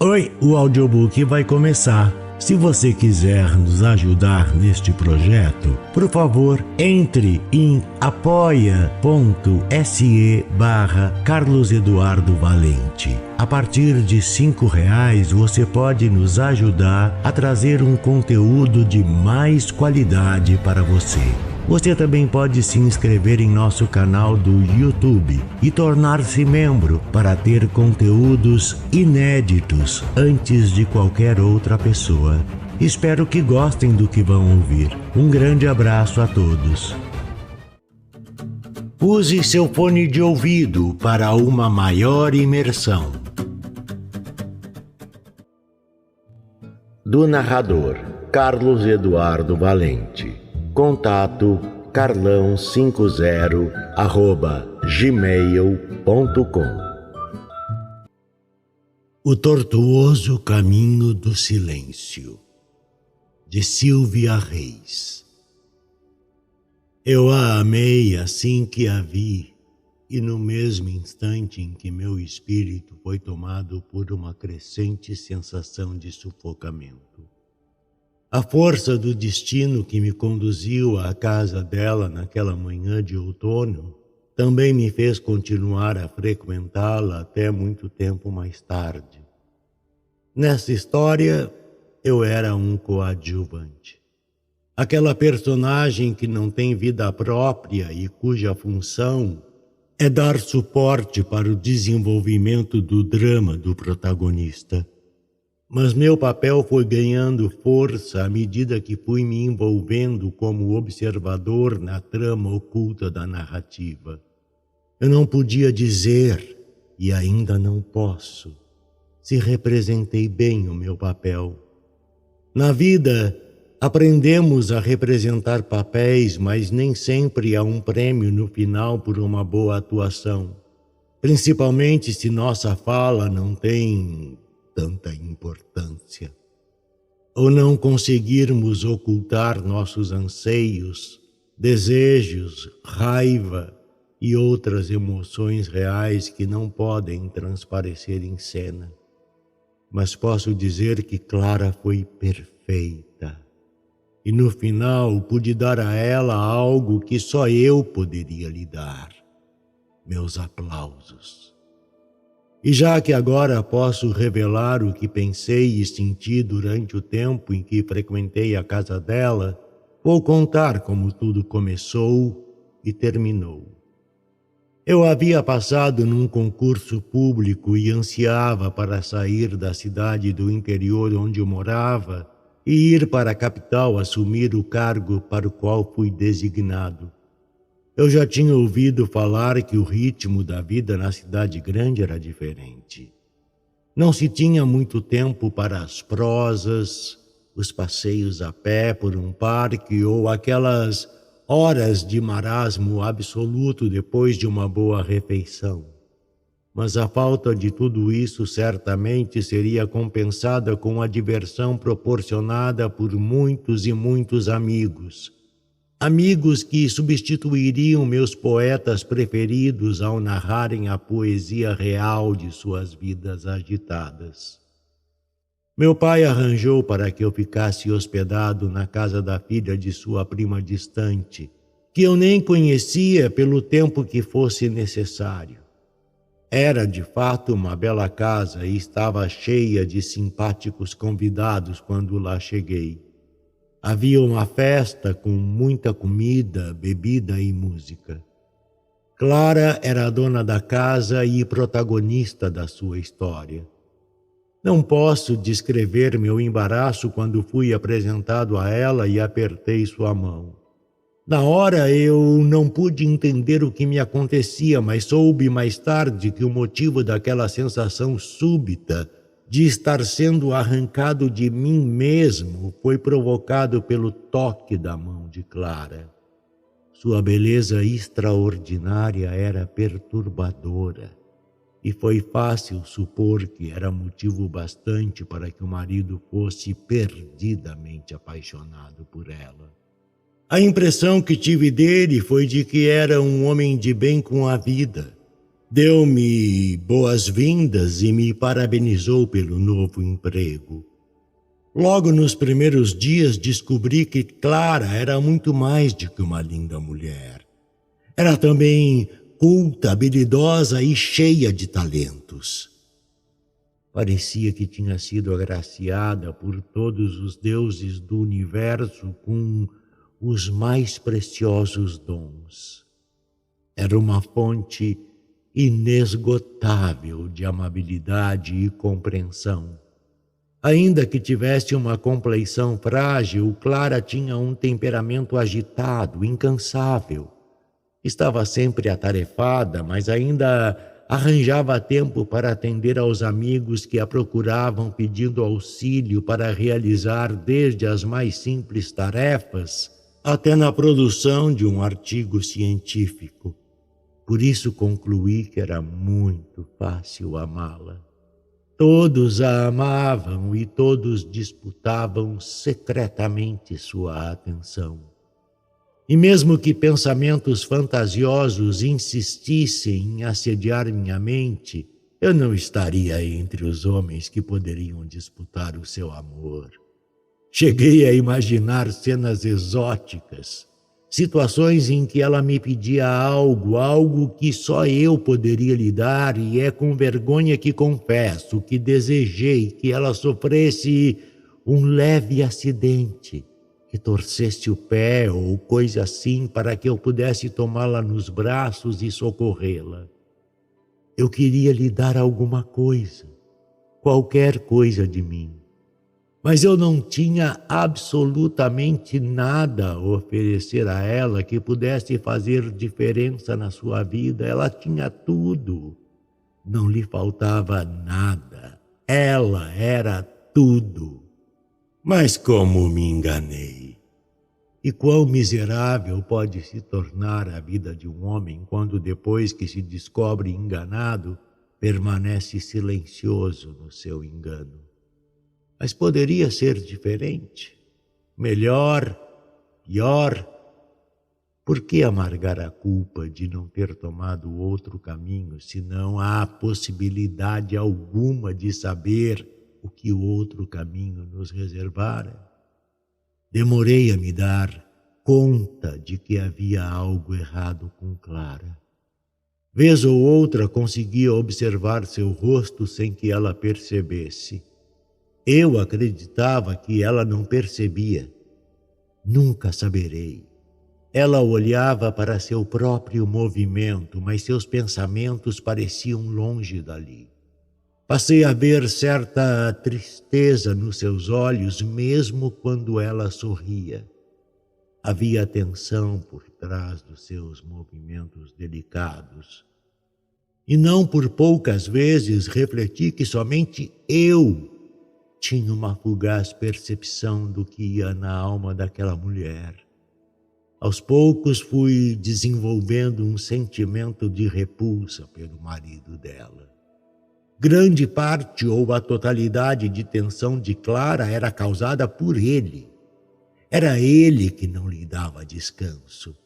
Oi, o audiobook vai começar. Se você quiser nos ajudar neste projeto, por favor, entre em apoia.se/Carlos Eduardo Valente. A partir de R$5 você pode nos ajudar a trazer um conteúdo de mais qualidade para você. Você também pode se inscrever em nosso canal do YouTube e tornar-se membro para ter conteúdos inéditos antes de qualquer outra pessoa. Espero que gostem do que vão ouvir. Um grande abraço a todos. Use seu fone de ouvido para uma maior imersão. Do narrador Carlos Eduardo Valente. Contato carlão50@gmail.com. O Tortuoso Caminho do Silêncio, de Silvia Reis. Eu a amei assim que a vi, e no mesmo instante em que meu espírito foi tomado por uma crescente sensação de sufocamento. A força do destino que me conduziu à casa dela naquela manhã de outono também me fez continuar a frequentá-la até muito tempo mais tarde. Nessa história, eu era um coadjuvante. Aquela personagem que não tem vida própria e cuja função é dar suporte para o desenvolvimento do drama do protagonista. Mas meu papel foi ganhando força à medida que fui me envolvendo como observador na trama oculta da narrativa. Eu não podia dizer, e ainda não posso, se representei bem o meu papel. Na vida, aprendemos a representar papéis, mas nem sempre há um prêmio no final por uma boa atuação, principalmente se nossa fala não tem tanta importância, ou não conseguirmos ocultar nossos anseios, desejos, raiva e outras emoções reais que não podem transparecer em cena. Mas posso dizer que Clara foi perfeita, e no final pude dar a ela algo que só eu poderia lhe dar: meus aplausos. E já que agora posso revelar o que pensei e senti durante o tempo em que frequentei a casa dela, vou contar como tudo começou e terminou. Eu havia passado num concurso público e ansiava para sair da cidade do interior onde eu morava e ir para a capital assumir o cargo para o qual fui designado. Eu já tinha ouvido falar que o ritmo da vida na cidade grande era diferente. Não se tinha muito tempo para as prosas, os passeios a pé por um parque ou aquelas horas de marasmo absoluto depois de uma boa refeição. Mas a falta de tudo isso certamente seria compensada com a diversão proporcionada por muitos e muitos amigos. Amigos que substituiriam meus poetas preferidos ao narrarem a poesia real de suas vidas agitadas. Meu pai arranjou para que eu ficasse hospedado na casa da filha de sua prima distante, que eu nem conhecia pelo tempo que fosse necessário. Era de fato uma bela casa e estava cheia de simpáticos convidados quando lá cheguei. Havia uma festa com muita comida, bebida e música. Clara era a dona da casa e protagonista da sua história. Não posso descrever meu embaraço quando fui apresentado a ela e apertei sua mão. Na hora eu não pude entender o que me acontecia, mas soube mais tarde que o motivo daquela sensação súbita de estar sendo arrancado de mim mesmo foi provocado pelo toque da mão de Clara. Sua beleza extraordinária era perturbadora, e foi fácil supor que era motivo bastante para que o marido fosse perdidamente apaixonado por ela. A impressão que tive dele foi de que era um homem de bem com a vida, Deu-me boas-vindas e me parabenizou pelo novo emprego. Logo nos primeiros dias descobri que Clara era muito mais do que uma linda mulher. Era também culta, habilidosa e cheia de talentos. Parecia que tinha sido agraciada por todos os deuses do universo com os mais preciosos dons. Era uma fonte inesgotável de amabilidade e compreensão. Ainda que tivesse uma compleição frágil, Clara tinha um temperamento agitado, incansável. Estava sempre atarefada, mas ainda arranjava tempo para atender aos amigos que a procuravam pedindo auxílio para realizar desde as mais simples tarefas até na produção de um artigo científico. Por isso concluí que era muito fácil amá-la. Todos a amavam e todos disputavam secretamente sua atenção. E mesmo que pensamentos fantasiosos insistissem em assediar minha mente, eu não estaria entre os homens que poderiam disputar o seu amor. Cheguei a imaginar cenas exóticas, situações em que ela me pedia algo que só eu poderia lhe dar, e é com vergonha que confesso que desejei que ela sofresse um leve acidente, que torcesse o pé ou coisa assim para que eu pudesse tomá-la nos braços e socorrê-la. Eu queria lhe dar alguma coisa, qualquer coisa de mim. Mas eu não tinha absolutamente nada a oferecer a ela que pudesse fazer diferença na sua vida. Ela tinha tudo. Não lhe faltava nada. Ela era tudo. Mas como me enganei? E quão miserável pode se tornar a vida de um homem quando, depois que se descobre enganado, permanece silencioso no seu engano. Mas poderia ser diferente, melhor, pior. Por que amargar a culpa de não ter tomado outro caminho, se não há possibilidade alguma de saber o que o outro caminho nos reservara? Demorei a me dar conta de que havia algo errado com Clara. Vez ou outra conseguia observar seu rosto sem que ela percebesse. Eu acreditava que ela não percebia. Nunca saberei. Ela olhava para seu próprio movimento, mas seus pensamentos pareciam longe dali. Passei a ver certa tristeza nos seus olhos, mesmo quando ela sorria. Havia tensão por trás dos seus movimentos delicados. E não por poucas vezes refleti que somente eu tinha uma fugaz percepção do que ia na alma daquela mulher. Aos poucos fui desenvolvendo um sentimento de repulsa pelo marido dela. Grande parte ou a totalidade de tensão de Clara era causada por ele. Era ele que não lhe dava descanso.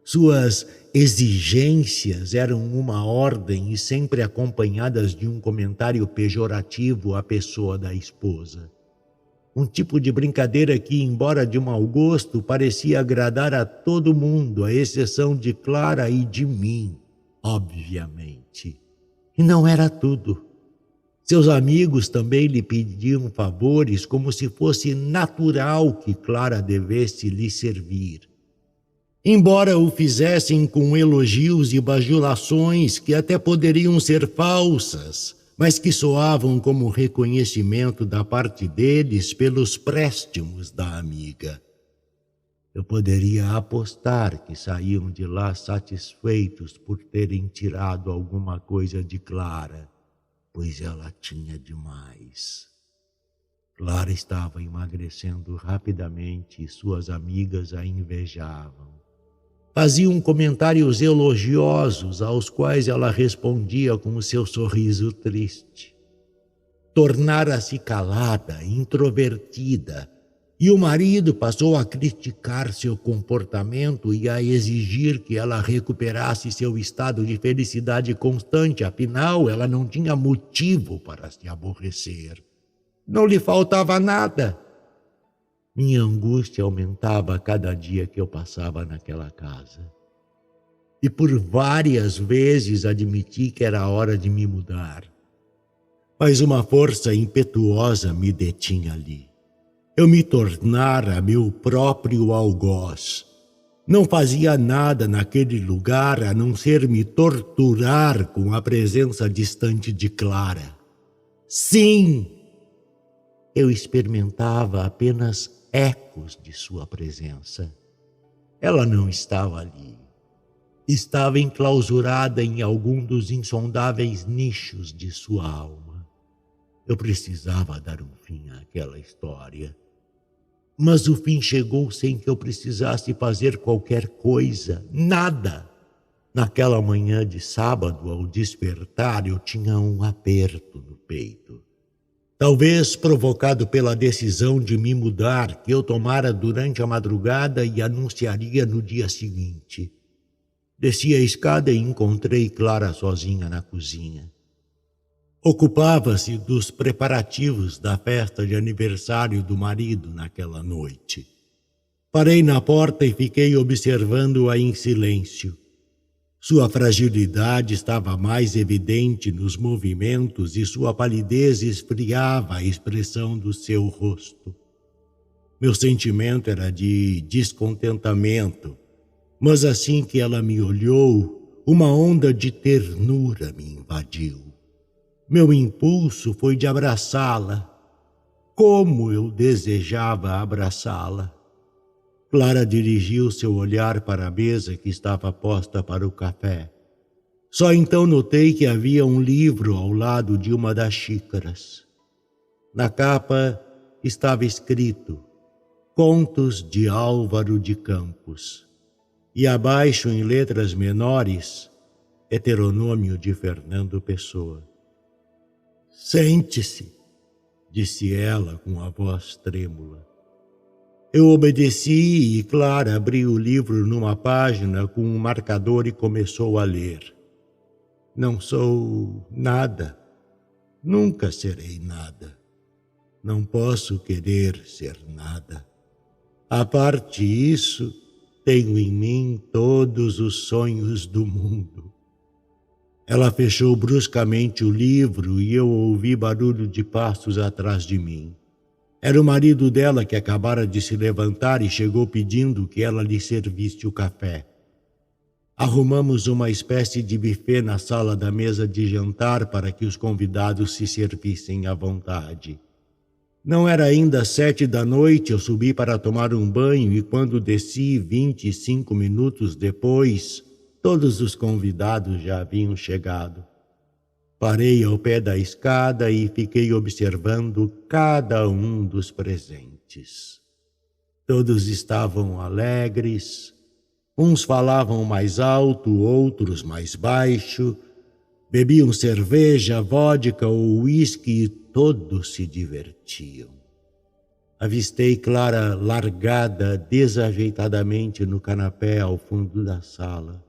Suas exigências eram uma ordem e sempre acompanhadas de um comentário pejorativo à pessoa da esposa. Um tipo de brincadeira que, embora de mau gosto, parecia agradar a todo mundo, à exceção de Clara e de mim, obviamente. E não era tudo. Seus amigos também lhe pediam favores como se fosse natural que Clara devesse lhe servir. Embora o fizessem com elogios e bajulações que até poderiam ser falsas, mas que soavam como reconhecimento da parte deles pelos préstimos da amiga. Eu poderia apostar que saíam de lá satisfeitos por terem tirado alguma coisa de Clara, pois ela tinha demais. Clara estava emagrecendo rapidamente e suas amigas a invejavam. Faziam comentários elogiosos aos quais ela respondia com o seu sorriso triste. Tornara-se calada, introvertida, E o marido passou a criticar seu comportamento e a exigir que ela recuperasse seu estado de felicidade constante, afinal, ela não tinha motivo para se aborrecer. Não lhe faltava nada. Minha angústia aumentava a cada dia que eu passava naquela casa. E por várias vezes admiti que era hora de me mudar. Mas uma força impetuosa me detinha ali. Eu me tornara meu próprio algoz. Não fazia nada naquele lugar a não ser me torturar com a presença distante de Clara. Sim! Eu experimentava apenas ecos de sua presença. Ela não estava ali. Estava enclausurada em algum dos insondáveis nichos de sua alma. Eu precisava dar um fim àquela história. Mas o fim chegou sem que eu precisasse fazer qualquer coisa, nada. Naquela manhã de sábado, ao despertar, eu tinha um aperto no peito. Talvez provocado pela decisão de me mudar que eu tomara durante a madrugada e anunciaria no dia seguinte. Desci a escada e encontrei Clara sozinha na cozinha. Ocupava-se dos preparativos da festa de aniversário do marido naquela noite. Parei na porta e fiquei observando-a em silêncio. Sua fragilidade estava mais evidente nos movimentos e sua palidez esfriava a expressão do seu rosto. Meu sentimento era de descontentamento, mas assim que ela me olhou, uma onda de ternura me invadiu. Meu impulso foi de abraçá-la. Como eu desejava abraçá-la! Clara dirigiu seu olhar para a mesa que estava posta para o café. Só então notei que havia um livro ao lado de uma das xícaras. Na capa estava escrito Contos de Álvaro de Campos e abaixo, em letras menores, Heteronômio de Fernando Pessoa. Sente-se, disse ela com a voz trêmula. Eu obedeci e Clara abriu o livro numa página com um marcador e começou a ler. Não sou nada, nunca serei nada. Não posso querer ser nada. A parte disso, tenho em mim todos os sonhos do mundo. Ela fechou bruscamente o livro e eu ouvi barulho de passos atrás de mim. Era o marido dela que acabara de se levantar e chegou pedindo que ela lhe servisse o café. Arrumamos uma espécie de buffet na sala da mesa de jantar para que os convidados se servissem à vontade. Não era ainda 7 da noite, eu subi para tomar um banho e quando desci 25 minutos depois, todos os convidados já haviam chegado. Parei ao pé da escada e fiquei observando cada um dos presentes. Todos estavam alegres, uns falavam mais alto, outros mais baixo, bebiam cerveja, vodka ou uísque e todos se divertiam. Avistei Clara largada desajeitadamente no canapé ao fundo da sala.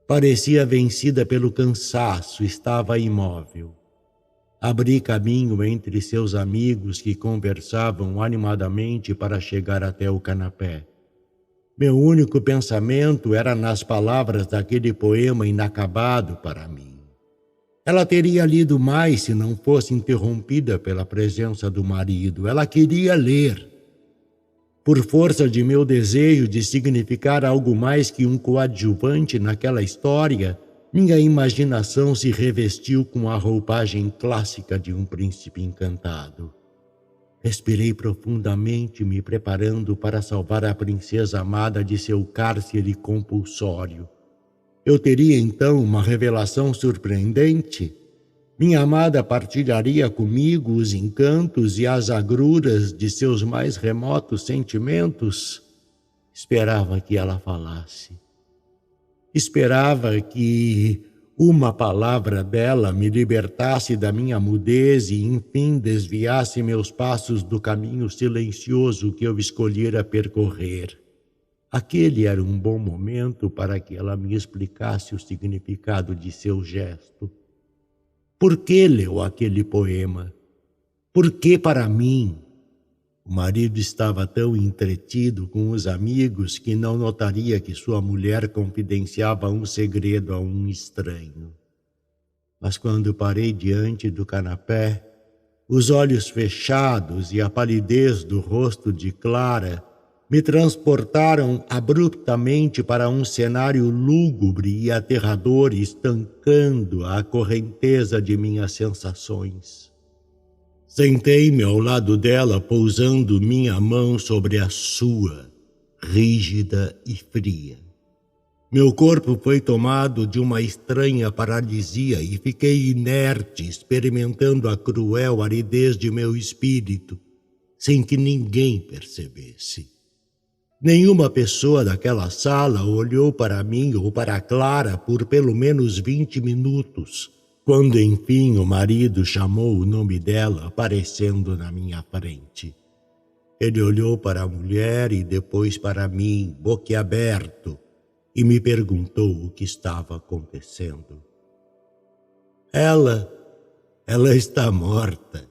Parecia vencida pelo cansaço, estava imóvel. Abri caminho entre seus amigos que conversavam animadamente para chegar até o canapé. Meu único pensamento era nas palavras daquele poema inacabado para mim. Ela teria lido mais se não fosse interrompida pela presença do marido. Ela queria ler. Por força de meu desejo de significar algo mais que um coadjuvante naquela história, minha imaginação se revestiu com a roupagem clássica de um príncipe encantado. Respirei profundamente, me preparando para salvar a princesa amada de seu cárcere compulsório. Eu teria então uma revelação surpreendente. Minha amada partilharia comigo os encantos e as agruras de seus mais remotos sentimentos. Esperava que ela falasse. Esperava que uma palavra dela me libertasse da minha mudez e, enfim, desviasse meus passos do caminho silencioso que eu escolhera percorrer. Aquele era um bom momento para que ela me explicasse o significado de seu gesto. Por que leu aquele poema? Por que para mim? O marido estava tão entretido com os amigos que não notaria que sua mulher confidenciava um segredo a um estranho. Mas quando parei diante do canapé, os olhos fechados e a palidez do rosto de Clara me transportaram abruptamente para um cenário lúgubre e aterrador, estancando a correnteza de minhas sensações. Sentei-me ao lado dela, pousando minha mão sobre a sua, rígida e fria. Meu corpo foi tomado de uma estranha paralisia e fiquei inerte, experimentando a cruel aridez de meu espírito, sem que ninguém percebesse. Nenhuma pessoa daquela sala olhou para mim ou para Clara por pelo menos 20 minutos, quando enfim o marido chamou o nome dela aparecendo na minha frente. Ele olhou para a mulher e depois para mim, boquiaberto, e me perguntou o que estava acontecendo. Ela está morta,